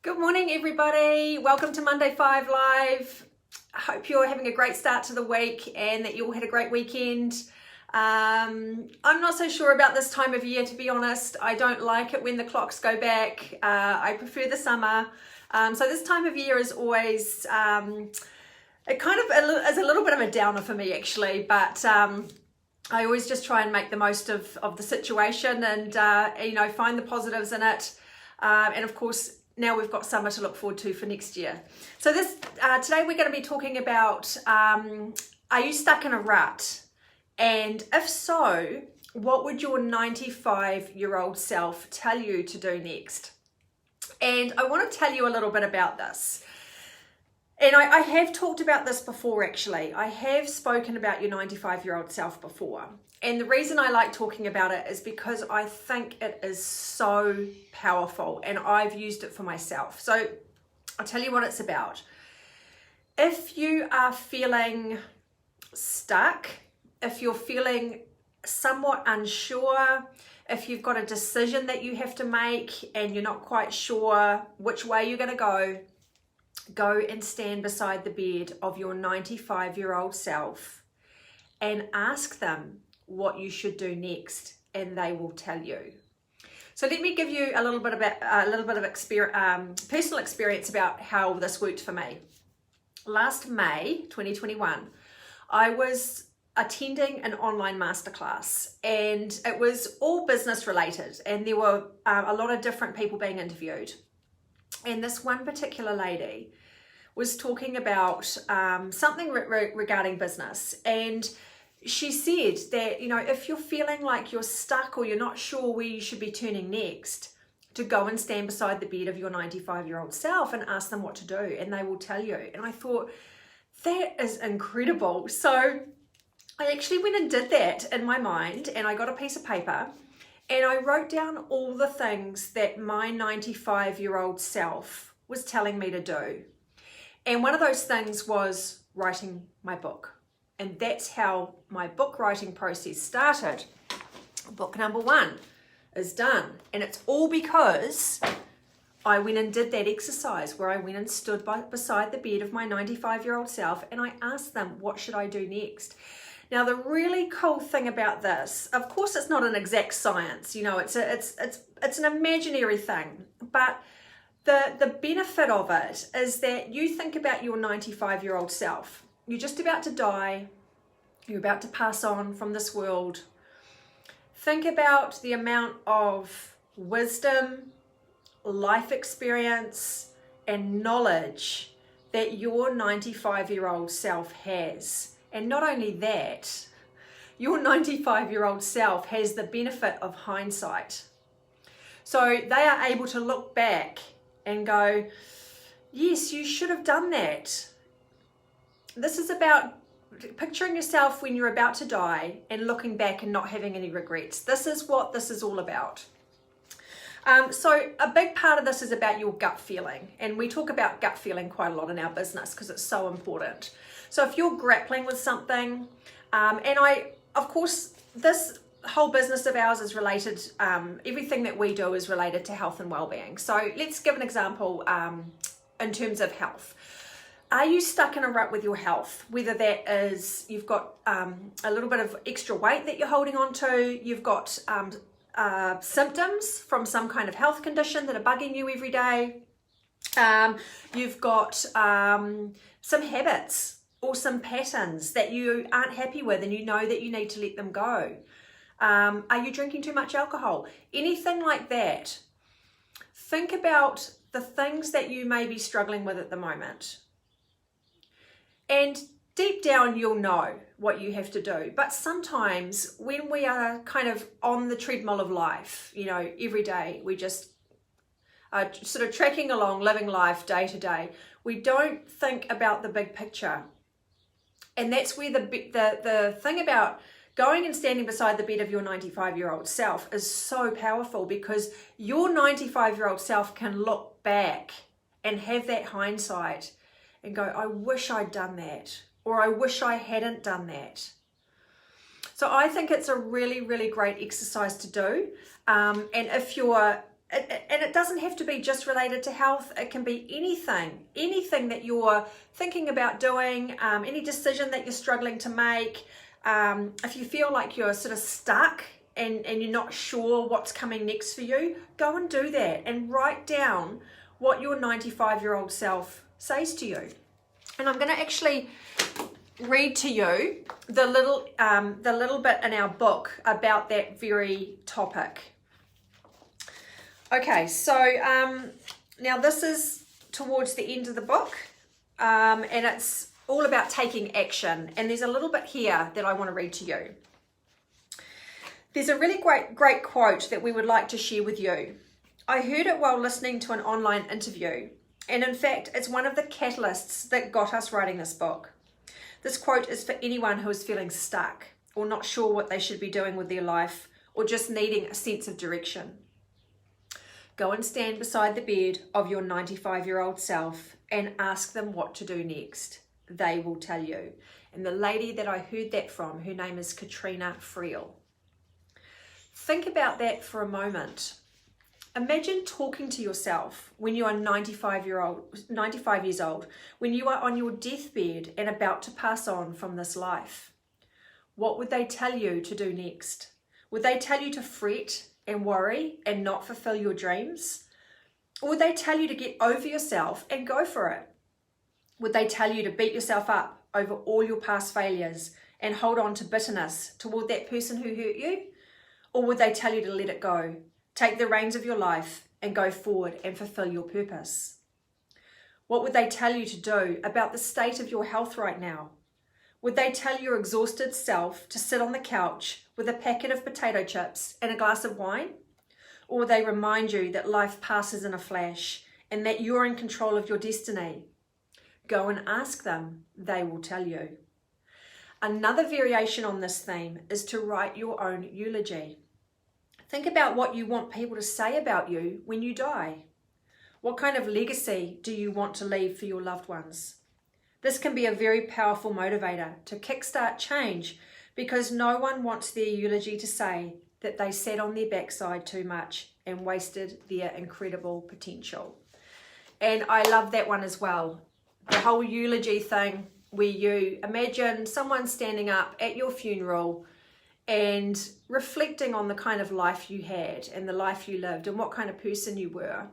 Good morning, everybody. Welcome to Monday 5 Live. I hope you're having a great start to the week and that you all had a great weekend. I'm not so sure about this time of year, to be honest. I don't like it when the clocks go back. I prefer the summer. So this time of year is always, it kind of is a little bit of a downer for me, actually, but I always just try and make the most of the situation and, find the positives in it. And of course, now we've got summer to look forward to for next year. So today we're going to be talking about, are you stuck in a rut? And if so, what would your 95-year-old self tell you to do next? And I want to tell you a little bit about this. And I have talked about this before, actually. I have spoken about your 95-year-old self before. And the reason I like talking about it is because I think it is so powerful and I've used it for myself. So I'll tell you what it's about. If you are feeling stuck, if you're feeling somewhat unsure, if you've got a decision that you have to make and you're not quite sure which way you're going to go and stand beside the bed of your 95-year-old self and ask them what you should do next, and they will tell you. So let me give you a little bit of experience, personal experience about how this worked for me. Last May 2021, I was attending an online masterclass, and it was all business related, and there were a lot of different people being interviewed. And this one particular lady was talking about something regarding business, and she said that, if you're feeling like you're stuck or you're not sure where you should be turning next, to go and stand beside the bed of your 95-year-old self and ask them what to do, and they will tell you. And I thought, that is incredible. So I actually went and did that in my mind, and I got a piece of paper and I wrote down all the things that my 95-year-old self was telling me to do. And one of those things was writing my book. And that's how my book writing process started. Book number 1 is done. And it's all because I went and did that exercise where I went and stood beside the bed of my 95-year-old self and I asked them, what should I do next? Now, the really cool thing about this, of course, it's not an exact science, it's an imaginary thing, but the benefit of it is that you think about your 95-year-old self. You're just about to die. You're about to pass on from this world. Think about the amount of wisdom, life experience, and knowledge that your 95-year-old self has. And not only that, your 95-year-old self has the benefit of hindsight. So they are able to look back and go, yes, you should have done that. This is about picturing yourself when you're about to die and looking back and not having any regrets. This is what this is all about. So a big part of this is about your gut feeling. And we talk about gut feeling quite a lot in our business because it's so important. So if you're grappling with something, of course, this whole business of ours is related, everything that we do is related to health and well-being. So let's give an example in terms of health. Are you stuck in a rut with your health? Whether that is you've got a little bit of extra weight that you're holding on to, you've got symptoms from some kind of health condition that are bugging you every day, you've got some habits or some patterns that you aren't happy with and you know that you need to let them go. Are you drinking too much alcohol? Anything like that. Think about the things that you may be struggling with at the moment. And deep down, you'll know what you have to do. But sometimes when we are kind of on the treadmill of life, every day, we just are sort of tracking along, living life day to day, we don't think about the big picture. And that's where the thing about going and standing beside the bed of your 95-year-old self is so powerful, because your 95-year-old self can look back and have that hindsight and go, I wish I'd done that, or I wish I hadn't done that. So I think it's a really, really great exercise to do. And if you're and it doesn't have to be just related to health. It can be anything that you're thinking about doing, any decision that you're struggling to make. If you feel like you're sort of stuck and you're not sure what's coming next for you, go and do that and write down what your 95-year-old self says to you. And I'm going to actually read to you the little bit in our book about that very topic. Okay, so now this is towards the end of the book, and it's all about taking action. And there's a little bit here that I want to read to you. There's a really great quote that we would like to share with you. I heard it while listening to an online interview, and in fact, it's one of the catalysts that got us writing this book. This quote is for anyone who is feeling stuck or not sure what they should be doing with their life or just needing a sense of direction. Go and stand beside the bed of your 95-year-old self and ask them what to do next. They will tell you. And the lady that I heard that from, her name is Katrina Friel. Think about that for a moment. Imagine talking to yourself when you are 95 years old, when you are on your deathbed and about to pass on from this life. What would they tell you to do next? Would they tell you to fret and worry and not fulfill your dreams? Or would they tell you to get over yourself and go for it? Would they tell you to beat yourself up over all your past failures and hold on to bitterness toward that person who hurt you? Or would they tell you to let it go? Take the reins of your life and go forward and fulfill your purpose. What would they tell you to do about the state of your health right now? Would they tell your exhausted self to sit on the couch with a packet of potato chips and a glass of wine? Or would they remind you that life passes in a flash and that you're in control of your destiny? Go and ask them, they will tell you. Another variation on this theme is to write your own eulogy. Think about what you want people to say about you when you die. What kind of legacy do you want to leave for your loved ones? This can be a very powerful motivator to kickstart change because no one wants their eulogy to say that they sat on their backside too much and wasted their incredible potential. And I love that one as well. The whole eulogy thing where you imagine someone standing up at your funeral and reflecting on the kind of life you had and the life you lived and what kind of person you were.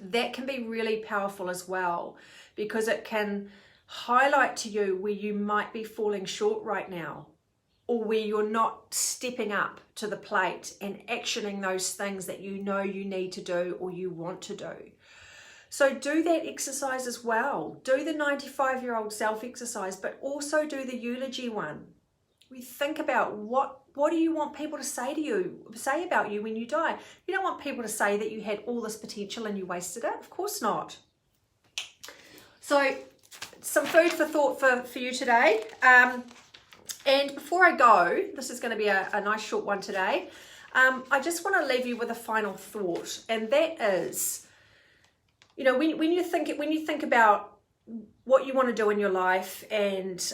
That can be really powerful as well because it can highlight to you where you might be falling short right now or where you're not stepping up to the plate and actioning those things that you know you need to do or you want to do. So do that exercise as well. Do the 95-year-old self exercise, but also do the eulogy one. We think about what do you want people to say about you when you die. You don't want people to say that you had all this potential and you wasted it. Of course not. So some food for thought for you today. And before I go, this is going to be a nice short one today. I just want to leave you with a final thought, and that is, you know, when you think about what you want to do in your life, and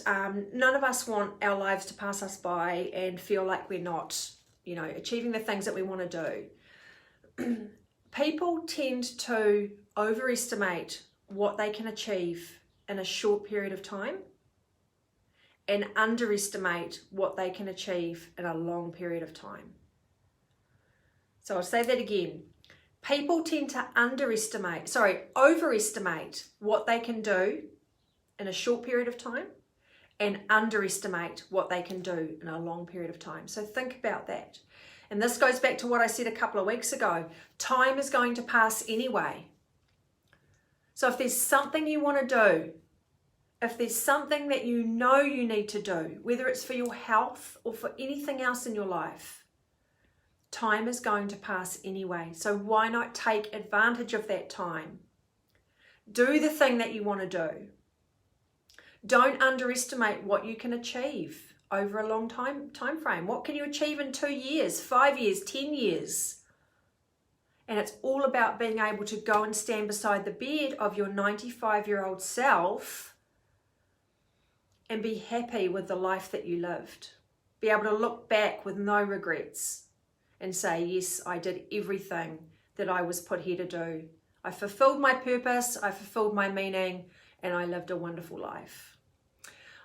none of us want our lives to pass us by and feel like we're not, you know, achieving the things that we want to do. People tend to overestimate what they can achieve in a short period of time and underestimate what they can achieve in a long period of time. So I'll say that again. People tend to overestimate what they can do in a short period of time and underestimate what they can do in a long period of time. So think about that. And this goes back to what I said a couple of weeks ago. Time is going to pass anyway. So if there's something you want to do, if there's something that you know you need to do, whether it's for your health or for anything else in your life, time is going to pass anyway. So why not take advantage of that time? Do the thing that you want to do. Don't underestimate what you can achieve over a long time frame. What can you achieve in 2 years, 5 years, 10 years? And it's all about being able to go and stand beside the bed of your 95-year-old self and be happy with the life that you lived. Be able to look back with no regrets and say, yes, I did everything that I was put here to do. I fulfilled my purpose, I fulfilled my meaning, and I lived a wonderful life.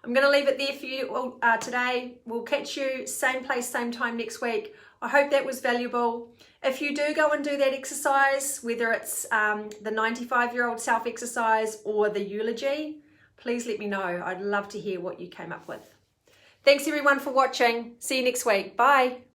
I'm going to leave it there for you today. We'll catch you same place, same time next week. I hope that was valuable. If you do go and do that exercise, whether it's the 95-year-old self exercise or the eulogy, please let me know. I'd love to hear what you came up with. Thanks everyone for watching. See you next week. Bye.